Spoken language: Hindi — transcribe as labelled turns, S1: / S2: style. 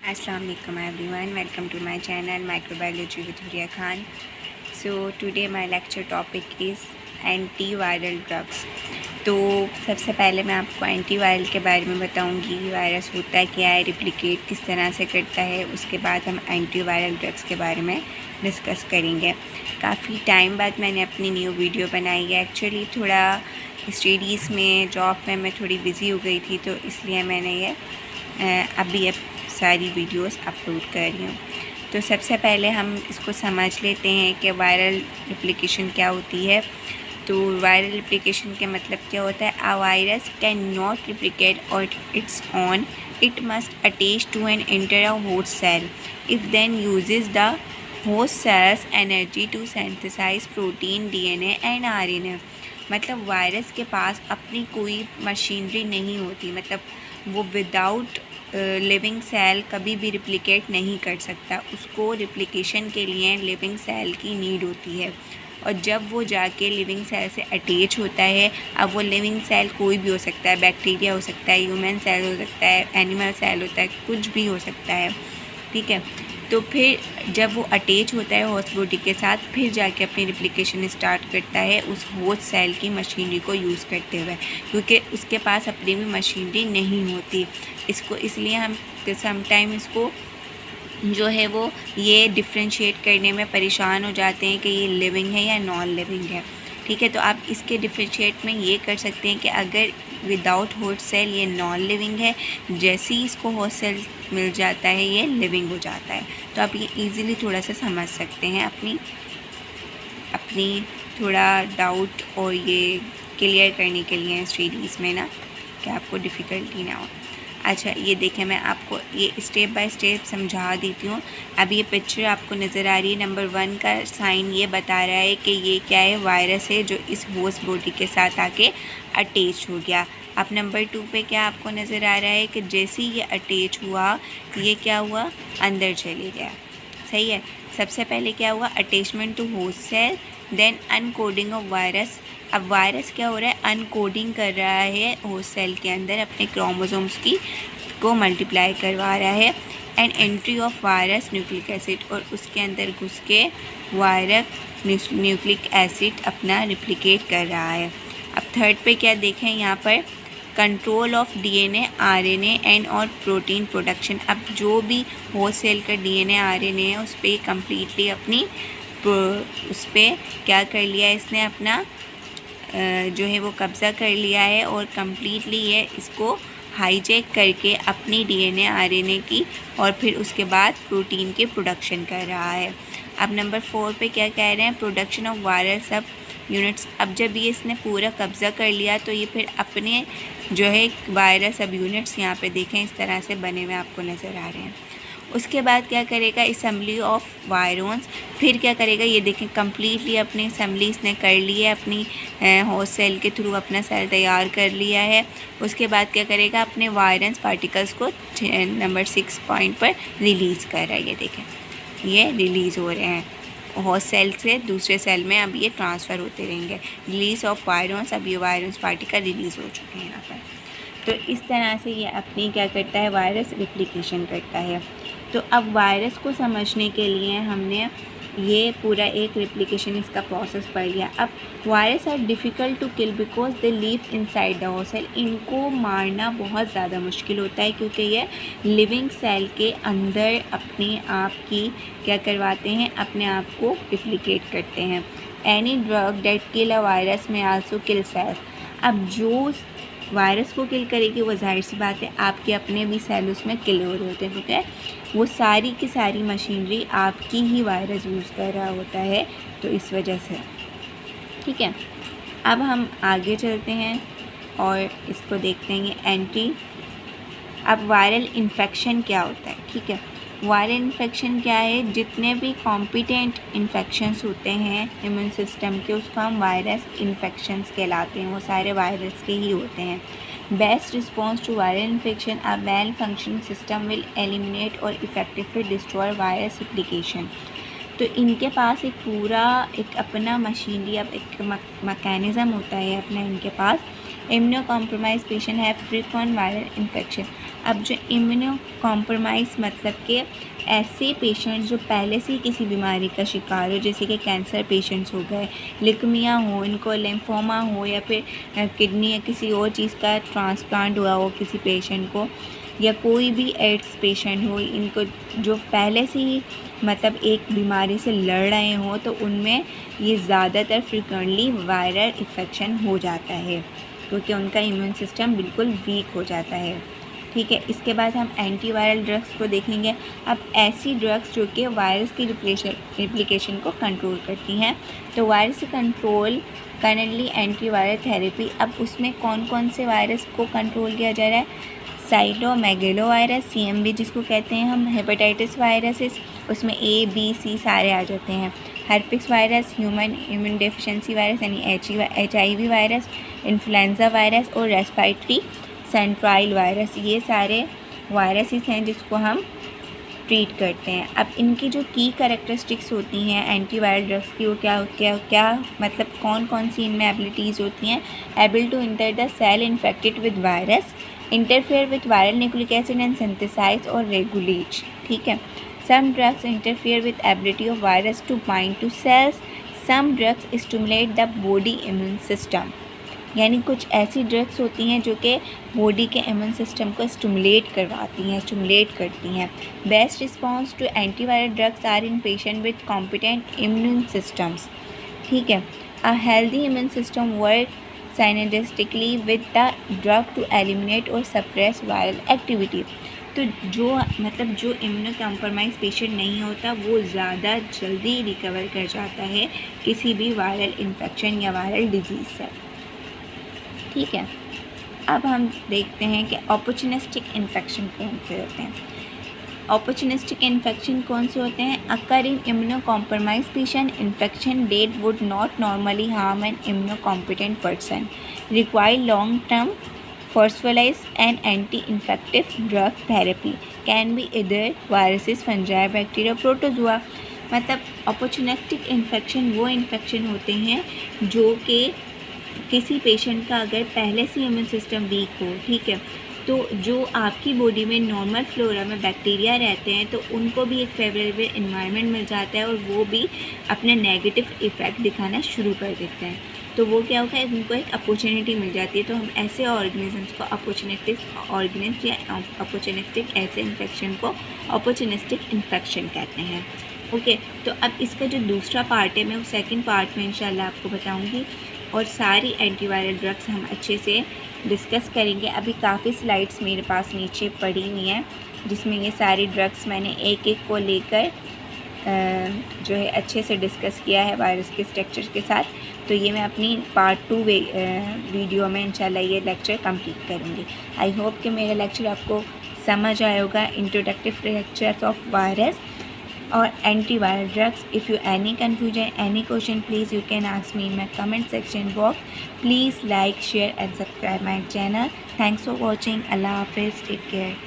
S1: Assalamu alaikum everyone, welcome to my channel Microbiology with Huria Khan. So today my lecture topic is antiviral drugs. तो सबसे पहले मैं आपको एंटीवायरल के बारे में बताऊंगी, वायरस होता है क्या है, रिप्लिकेट किस तरह से करता है। उसके बाद हम एंटीवायरल ड्रग्स के बारे में डिस्कस करेंगे। काफ़ी टाइम बाद मैंने अपनी न्यू वीडियो बनाई है। एक्चुअली थोड़ा स्टडीज़ में, जॉब में मैं थोड़ी बिज़ी हो गई थी, तो इसलिए मैंने ये अभी सारी वीडियोस अपलोड कर रही हूँ। तो सबसे पहले हम इसको समझ लेते हैं कि वायरल रिप्लिकेशन क्या होती है। तो वायरल रिप्लिकेशन के मतलब क्या होता है? A virus can not replicate on its own, it must attach to an enter a host cell if then uses the host cell's energy to synthesise protein, DNA and RNA. मतलब वायरस के पास अपनी कोई मशीनरी नहीं होती, मतलब वो विदाउट लिविंग सेल कभी भी रिप्लिकेट नहीं कर सकता। उसको रिप्लिकेशन के लिए लिविंग सेल की नीड होती है, और जब वो जाके लिविंग सेल से अटैच होता है, अब वो लिविंग सेल कोई भी हो सकता है, बैक्टीरिया हो सकता है, ह्यूमन सेल हो सकता है, एनिमल सेल होता है, कुछ भी हो सकता है, ठीक है। तो फिर जब वो अटैच होता है होस्ट बॉडी के साथ, फिर जाके अपनी रिप्लिकेशन स्टार्ट करता है उस होस्ट सेल की मशीनरी को यूज़ करते हुए, क्योंकि उसके पास अपनी भी मशीनरी नहीं होती। इसको इसलिए हम समटाइम इसको जो है वो ये डिफ्रेंशिएट करने में परेशान हो जाते हैं कि ये लिविंग है या नॉन लिविंग है, ठीक है। तो आप इसके डिफ्रेंशिएट में ये कर सकते हैं कि अगर विदाउट होस्ट सेल ये नॉन लिविंग है, जैसे ही इसको होस्ट सेल मिल जाता है ये लिविंग हो जाता है। तो आप ये इजीली थोड़ा सा समझ सकते हैं अपनी थोड़ा डाउट और ये क्लियर करने के लिए स्टडीज़ में ना, कि आपको डिफ़िकल्टी ना हो। अच्छा, ये देखें, मैं आपको ये स्टेप बाय स्टेप समझा देती हूँ। अब ये पिक्चर आपको नज़र आ रही है। नंबर 1 का साइन ये बता रहा है कि ये क्या है, वायरस है जो इस होस्ट बॉडी के साथ आके अटैच हो गया। अब नंबर 2 पे क्या आपको नज़र आ रहा है कि जैसे ही ये अटैच हुआ, ये क्या हुआ, अंदर चले गया। सही है। सबसे पहले क्या हुआ, attachment to host cell, then uncoding of virus. अब वायरस क्या हो रहा है, अनकोडिंग कर रहा है होस्ट सेल के अंदर, अपने क्रोमोसोम्स को मल्टीप्लाई करवा रहा है। And entry of virus nucleic acid, और उसके अंदर घुस के वायरस न्यूक्लिक एसिड अपना रिप्लिकेट कर रहा है। अब थर्ड पे क्या देखें, यहाँ पर control of DNA, RNA and और प्रोटीन प्रोडक्शन। अब जो भी होस्ट सेल का डीएनए, आरएनए है, उस पर कम्प्लीटली अपनी उस पर क्या कर लिया है इसने, अपना जो है वो कब्ज़ा कर लिया है, और कम्प्लीटली ये इसको हाईजैक करके अपनी डीएनए, आरएनए की, और फिर उसके बाद प्रोटीन के प्रोडक्शन कर रहा है। अब नंबर 4 पे क्या कह रहे हैं, प्रोडक्शन ऑफ वायरल सब यूनिट्स। अब जब ये इसने पूरा कब्ज़ा कर लिया, तो ये फिर अपने जो है वायरल सब यूनिट्स यहाँ पे देखें इस तरह से बने हुए आपको नज़र आ रहे हैं। उसके बाद क्या करेगा, असेंबली ऑफ वायरोन्स। फिर क्या करेगा, ये देखें कम्प्लीटली अपनी असेंबली इसने कर ली है, अपनी होस्ट सेल के थ्रू अपना सेल तैयार कर लिया है। उसके बाद क्या करेगा, अपने वायरस पार्टिकल्स को नंबर 6 पॉइंट पर रिलीज़ कर रहा है। ये देखें, ये रिलीज़ हो रहे हैं होस्ट सेल से दूसरे सेल में, अब ये ट्रांसफ़र होते रहेंगे। रिलीज़ ऑफ वायरोन्स, अब ये वायरस पार्टिकल रिलीज़ हो चुके हैं यहाँ पर। तो इस तरह से ये अपनी क्या करता है, वायरस रिप्लिकेशन करता है। तो अब वायरस को समझने के लिए हमने ये पूरा एक रिप्लिकेशन इसका प्रोसेस पढ़ लिया। अब virus are difficult to kill because they live inside the host cell. इनको मारना बहुत ज़्यादा मुश्किल होता है, क्योंकि ये लिविंग सेल के अंदर अपने आप की क्या करवाते हैं, अपने आप को रिप्लिकेट करते हैं। Any drug that kill a virus may also kill cells. अब जो वायरस को किल करेगी, वो जाहिर सी बात है आपके अपने भी सेल उसमें किल हो रहे होते हैं, ठीक है। वो सारी की सारी मशीनरी आपकी ही वायरस यूज़ कर रहा होता है, तो इस वजह से, ठीक है। अब हम आगे चलते हैं और इसको देखते हैं अब वायरल इन्फेक्शन क्या होता है, ठीक है। वायरल इन्फेक्शन क्या है, जितने भी कॉम्पिटेंट इन्फेक्शंस होते हैं इम्यून सिस्टम के, उसको हम वायरस इन्फेक्शंस कहलाते हैं। वो सारे वायरस के ही होते हैं। Best response to viral infection, a well functioning system will eliminate और इफेक्टिवली डिस्ट्रॉय वायरस रिप्लिकेशन। तो इनके पास एक अपना मशीनरी, अब एक मैकेनिज़्म होता है अपना इनके पास। Immuno compromise patient have frequent viral infection. अब जो इम्यूनो कॉम्प्रोमाइज़ मतलब कि ऐसे पेशेंट जो पहले से ही किसी बीमारी का शिकार हो, जैसे कि कैंसर पेशेंट्स हो गए, लिकमिया हो, इनको लिम्फोमा हो, या फिर किडनी या किसी और चीज़ का ट्रांसप्लांट हुआ हो किसी पेशेंट को, या कोई भी एड्स पेशेंट हो, इनको जो पहले से ही मतलब एक बीमारी से लड़ रहे हों, तो उनमें ये ज़्यादातर फ्रिक्वेंटली वायरल इन्फेक्शन हो जाता है, क्योंकि उनका इम्यून सिस्टम बिल्कुल वीक हो जाता है। ठीक है, इसके बाद हम एंटीवायरल ड्रग्स को देखेंगे। अब ऐसी ड्रग्स जो कि वायरस की रिप्लिकेशन को कंट्रोल करती हैं, तो virus control currently antiviral therapy. अब उसमें कौन कौन से वायरस को कंट्रोल किया जा रहा है? साइटोमेगेलोवायरस, CMV जिसको कहते हैं हम, हेपेटाइटिस वायरसेस, उसमें A, B, C सारे आ जाते हैं। Herpes virus, human immune deficiency virus यानी HIV वायरस, इन्फ्लुएंजा वायरस और रेस्पिरेटरी सेंट्राइल वायरस, ये सारे वायरसेस हैं जिसको हम ट्रीट करते हैं। अब इनकी जो की कैरेक्टरिस्टिक्स होती हैं एंटीवायरल ड्रग्स की, वो क्या मतलब कौन कौन सी इनमें एबिलिटीज़ होती हैं? Able to enter the cell infected with virus, interfere with viral nucleic acid and synthesize और रेगुलेट। ठीक है, some drugs interfere with ability of virus to bind to cells, some drugs stimulate the body immune system, यानी कुछ ऐसी ड्रग्स होती हैं जो कि बॉडी के इम्यून सिस्टम को स्टिमुलेट करती हैं। Best response to antiviral drugs are in patient with competent immune systems. ठीक है, a healthy immune system work synergistically with the drug to eliminate और सप्रेस वायरल एक्टिविटी। तो जो इम्यूनो कॉम्प्रोमाइज़ पेशेंट नहीं होता, वो ज़्यादा जल्दी रिकवर कर जाता है किसी भी वायरल इन्फेक्शन या वायरल डिजीज़ से। ठीक है, अब हम देखते हैं कि अपॉर्चुनिस्टिक इन्फेक्शन कौन से होते हैं। अपॉर्चुनिस्टिक इन्फेक्शन कौन से होते हैं? Occur in immuno compromise patient, infection that would not normally harm an immuno competent person, require long term फोर्सफुलाइज and anti infective drug therapy, can be either viruses, fungi, bacteria, protozoa. मतलब अपॉर्चुनिस्टिक इन्फेक्शन वो इन्फेक्शन होते हैं जो कि किसी पेशेंट का अगर पहले से इम्यून सिस्टम वीक हो, ठीक है, तो जो आपकी बॉडी में नॉर्मल फ्लोरा में बैक्टीरिया रहते हैं, तो उनको भी एक फेवरेबल इन्वायरमेंट मिल जाता है और वो भी अपने नेगेटिव इफ़ेक्ट दिखाना शुरू कर देते हैं। तो वो क्या होगा, उनको एक अपॉर्चुनिटी मिल जाती है। तो हम ऐसे ऑर्गेनिजम्स को अपॉर्चुनिस्टिक ऑर्गेनिज्म या अपॉर्चुनिस्टिक ऐसे इन्फेक्शन को अपॉर्चुनिस्टिक इन्फेक्शन कहते हैं। ओके, तो अब इसका जो दूसरा पार्ट है, मैं वो सेकंड पार्ट में इंशाल्लाह आपको बताऊंगी, और सारी एंटीवायरल ड्रग्स हम अच्छे से डिस्कस करेंगे। अभी काफ़ी स्लाइड्स मेरे पास नीचे पड़ी हुई हैं जिसमें ये सारी ड्रग्स मैंने एक एक को लेकर जो है अच्छे से डिस्कस किया है वायरस के स्ट्रक्चर के साथ। तो ये मैं अपनी पार्ट 2 वीडियो में इंशाल्लाह ये लेक्चर कंप्लीट करूँगी। आई होप कि मेरा लेक्चर आपको समझ आया होगा, introductive lectures of virus or antiviral drugs. If you any confusion, any question, please you can ask me in my comment section box. Please like, share and subscribe my channel. Thanks for watching. Allah Hafiz. Take care.